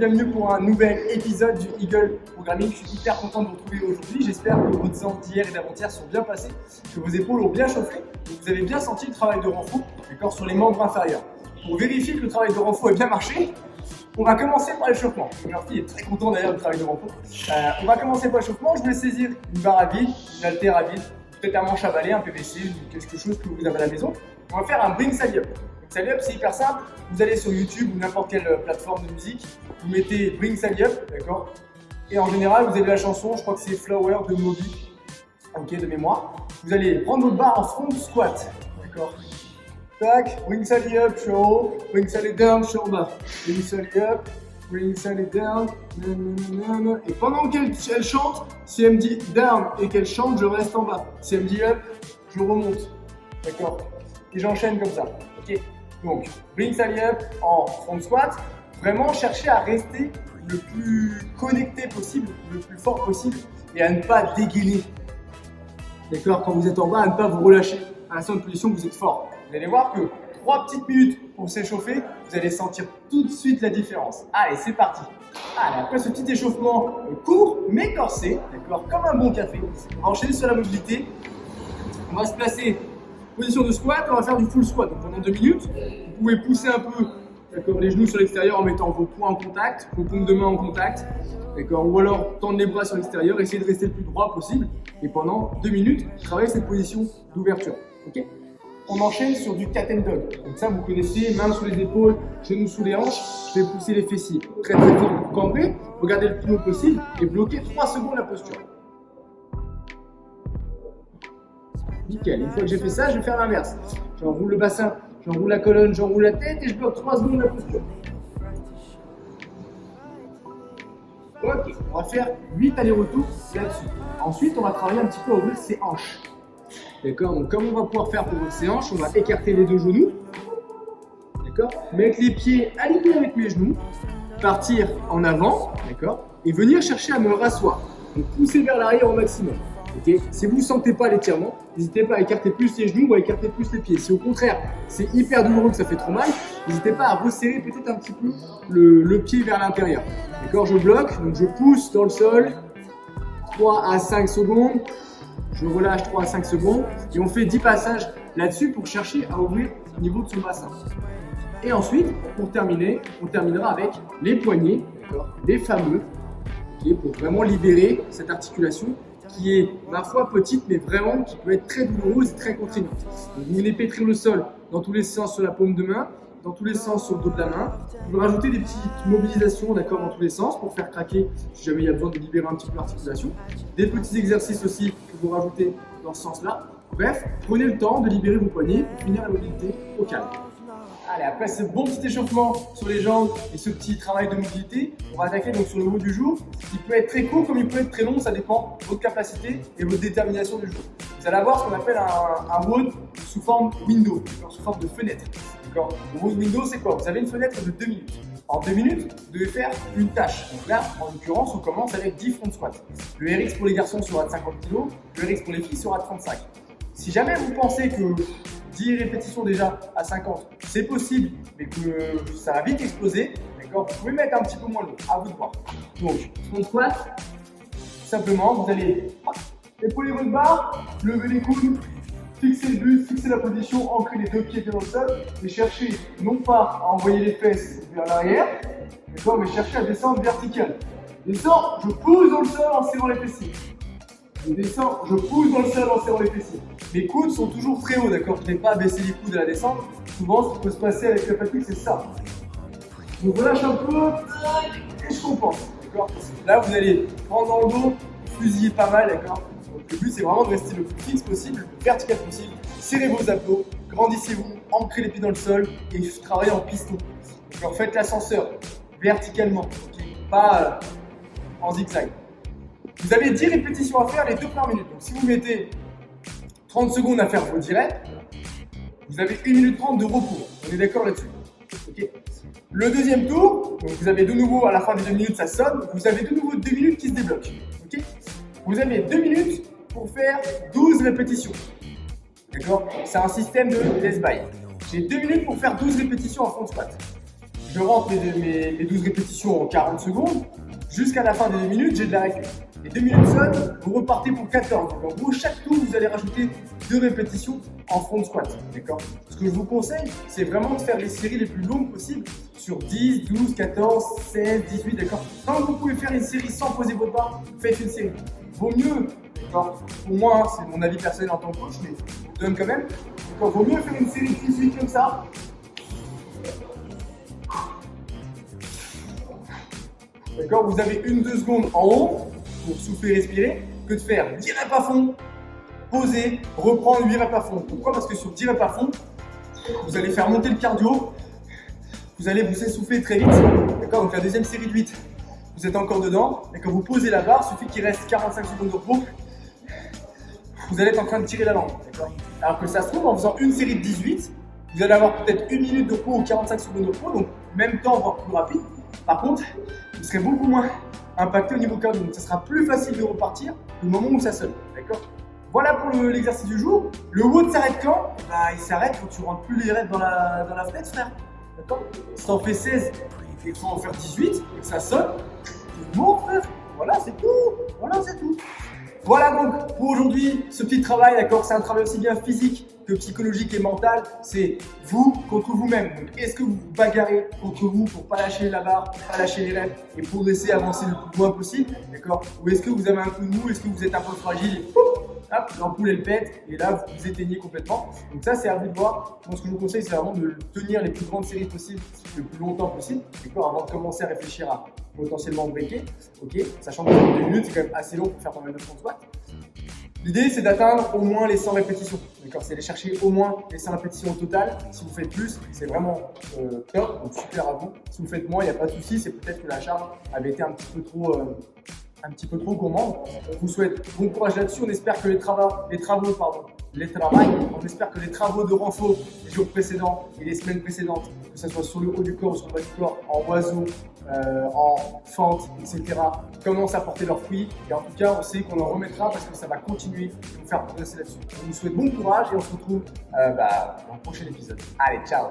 bienvenue pour un nouvel épisode du Eagle Programming. Je suis hyper content de vous retrouver aujourd'hui. J'espère que vos séances d'hier et d'avant-hier sont bien passées, que vos épaules ont bien chauffé, que vous avez bien senti le travail de renfort sur les membres inférieurs. Pour vérifier que le travail de renfort a bien marché, on va commencer par l'échauffement. Murphy est très content d'ailleurs du travail de renfort. On va commencer par l'échauffement. Je vais saisir une barre à vide, une haltère à vide, peut-être un manche à balai, un PVC, quelque chose que vous avez à la maison. On va faire un bring sally up. Sally up, c'est hyper simple. Vous allez sur YouTube ou n'importe quelle plateforme de musique, vous mettez Bring Sally Up, d'accord? Et en général, vous avez la chanson, je crois que c'est Flower de Moby, ok, de mémoire. Vous allez prendre votre barre en front squat, d'accord? Tac, Bring Sally Up, show, Bring Sally Down, show bas. Bring Sally Up, Bring Sally Down, nanana. Et pendant qu'elle chante, si elle me dit down et qu'elle chante, je reste en bas. Si elle me dit up, je remonte, d'accord? Et j'enchaîne comme ça, ok? Donc, Bring Sally Up en front squat, vraiment chercher à rester le plus connecté possible, le plus fort possible et à ne pas dégainer. D'accord? Quand vous êtes en bas, à ne pas vous relâcher. À la seule position, vous êtes fort. Vous allez voir que 3 petites minutes pour s'échauffer, vous allez sentir tout de suite la différence. Allez, c'est parti. Allez, après ce petit échauffement court mais corsé, d'accord, comme un bon café, on va enchaîner sur la mobilité. On va se placer. Position de squat, on va faire du full squat. Donc pendant 2 minutes, vous pouvez pousser un peu, d'accord, les genoux sur l'extérieur en mettant vos poings en contact, vos paumes de main en contact, d'accord, ou alors tendre les bras sur l'extérieur, essayez de rester le plus droit possible. Et pendant 2 minutes, travaillez cette position d'ouverture. Ok. On enchaîne sur du cat and dog. Donc ça, vous connaissez, mains sous les épaules, genoux sous les hanches. Je vais pousser les fessiers très très fort pour camper. Regardez le plus haut possible et bloquez 3 secondes la posture. Nickel, une fois que j'ai fait ça, je vais faire l'inverse. J'enroule le bassin, j'enroule la colonne, j'enroule la tête et je bloque 3 secondes la posture. Ok, on va faire 8 allers-retours là-dessus. Ensuite, on va travailler un petit peu à ouvrir ses hanches. D'accord, donc comme on va pouvoir faire pour ouvrir ses hanches, on va écarter les 2 genoux. D'accord, mettre les pieds alignés avec mes genoux, partir en avant, d'accord, et venir chercher à me rasseoir. Donc pousser vers l'arrière au maximum. Okay. Si vous ne sentez pas l'étirement, n'hésitez pas à écarter plus les genoux ou à écarter plus les pieds. Si au contraire c'est hyper douloureux que ça fait trop mal, n'hésitez pas à resserrer peut-être un petit peu le pied vers l'intérieur. D'accord, je bloque, donc je pousse dans le sol, 3 à 5 secondes, je relâche 3 à 5 secondes et on fait 10 passages là-dessus pour chercher à ouvrir au niveau de son bassin. Et ensuite, pour terminer, on terminera avec les poignets, les fameux, okay, pour vraiment libérer cette articulation qui est ma foi petite mais vraiment qui peut être très douloureuse et très contraignante. Donc vous venez pétrir le sol dans tous les sens sur la paume de main, dans tous les sens sur le dos de la main. Vous pouvez rajouter des petites mobilisations, d'accord, dans tous les sens pour faire craquer si jamais il y a besoin de libérer un petit peu l'articulation. Des petits exercices aussi que vous rajoutez dans ce sens-là. Bref, prenez le temps de libérer vos poignets pour finir la mobilité au calme. Allez, après ce bon petit échauffement sur les jambes et ce petit travail de mobilité, on va attaquer donc sur le mot du jour. Il peut être très court comme il peut être très long, ça dépend de votre capacité et votre détermination du jour. Vous allez avoir ce qu'on appelle un WOD sous forme window, sous forme de fenêtre. Le WOD window, c'est quoi? Vous avez une fenêtre de 2 minutes. En 2 minutes, vous devez faire une tâche. Donc là, en l'occurrence, on commence avec 10 front squats. Le RX pour les garçons sera de 50 kg, le RX pour les filles sera de 35. Si jamais vous pensez que 10 répétitions déjà à 50, c'est possible, mais que ça va vite exploser, d'accord, vous pouvez mettre un petit peu moins lourd, à vous de voir. Donc, front squat, simplement, vous allez épauler votre barre, lever les coudes, fixer le buste, fixer la position, ancrer les 2 pieds dans le sol et chercher non pas à envoyer les fesses vers l'arrière, d'accord, mais chercher à descendre vertical. Descends, je pousse dans le sol en serrant les fessiers. Je descends, je pousse dans le sol en serrant les fessiers. Les coudes sont toujours très hauts, d'accord? Je n'ai pas à baisser les coudes à la descente. Souvent, ce qui peut se passer avec la fatigue, c'est ça. Donc, je relâche un peu et je compense, d'accord? Là, vous allez prendre dans le dos, fusiller pas mal, d'accord? Donc, le but, c'est vraiment de rester le plus fixe possible, le plus vertical possible. Serrez vos abdos, grandissez-vous, ancrez les pieds dans le sol et travaillez en piston. Donc, faites l'ascenseur verticalement, okay? Pas en zigzag. Vous avez 10 répétitions à faire les 2 premières minutes. Donc, si vous mettez 30 secondes à faire vos 10 reps, vous avez 1 minute 30 de repos. On est d'accord là-dessus? Okay. Le deuxième tour, donc vous avez de nouveau à la fin des 2 minutes, ça sonne. Vous avez de nouveau 2 minutes qui se débloquent. Okay. Vous avez 2 minutes pour faire 12 répétitions. D'accord? C'est un système de less by. J'ai 2 minutes pour faire 12 répétitions en front squat. je rentre mes 12 répétitions en 40 secondes. Jusqu'à la fin des 2 minutes, j'ai de la récup. Les 2 minutes sonnent, vous repartez pour 14. Donc en gros, chaque tour, vous allez rajouter 2 répétitions en front squat. D'accord? Ce que je vous conseille, c'est vraiment de faire les séries les plus longues possibles sur 10, 12, 14, 16, 18. D'accord? Quand vous pouvez faire une série sans poser votre barre, faites une série. Vaut mieux, d'accord? Pour moi, c'est mon avis personnel en tant que coach, mais je vous le donne quand même. Donc, vaut mieux faire une série de 18 comme ça. D'accord? Vous avez 1-2 secondes en haut pour souffler, respirer, que de faire 10 reps à fond, poser, reprendre 8 reps à fond. Pourquoi? Parce que sur 10 reps à fond, vous allez faire monter le cardio, vous allez vous essouffler très vite. D'accord? Donc la deuxième série de 8, vous êtes encore dedans. Et quand vous posez la barre, il suffit qu'il reste 45 secondes de repos, vous allez être en train de tirer la langue. D'accord? Alors que ça se trouve, en faisant une série de 18, vous allez avoir peut-être 1 minute de repos ou 45 secondes de repos, donc même temps, voire plus rapide. Par contre, vous serez beaucoup moins impacté au niveau cardio. Donc, ça sera plus facile de repartir au moment où ça sonne. D'accord? Voilà pour l'exercice du jour. Le WOD s'arrête quand? Il s'arrête quand tu rentres plus les reps dans la fenêtre, frère. D'accord? Si t'en fais 16 et que tu vas en faire 18 et que ça sonne, c'est bon, frère. Voilà, c'est tout. Voilà, c'est tout. Voilà donc pour aujourd'hui ce petit travail, d'accord? C'est un travail aussi bien physique que psychologique et mental. C'est vous contre vous-même. Donc est-ce que vous vous bagarrez contre vous pour pas lâcher la barre, pas lâcher les reps et progresser, avancer le plus loin possible, d'accord? Ou est-ce que vous avez un coup de mou, est-ce que vous êtes un peu fragile et hop, l'ampoule elle pète et là vous vous éteignez complètement. Donc ça c'est à vous de voir. Moi ce que je vous conseille c'est vraiment de tenir les plus grandes séries possibles le plus longtemps possible, d'accord? Avant de commencer à réfléchir à potentiellement breaker, ok? Sachant que 2 minutes c'est quand même assez long pour faire pas mal de front squat. L'idée c'est d'atteindre au moins les 100 répétitions, d'accord? C'est aller chercher au moins les 100 répétitions au total. Si vous faites plus, c'est vraiment top, donc super à vous. Si vous faites moins, il n'y a pas de souci, c'est peut-être que la charge avait été un petit peu trop gourmande. On vous souhaite bon courage là-dessus. On espère que les travaux, on espère que les travaux de renfort les jours précédents et les semaines précédentes, que ce soit sur le haut du corps ou sur le bas du corps, en oiseau, en fente, etc., commencent à porter leurs fruits. Et en tout cas, on sait qu'on en remettra parce que ça va continuer de nous faire progresser là-dessus. On vous souhaite bon courage et on se retrouve dans le prochain épisode. Allez, ciao!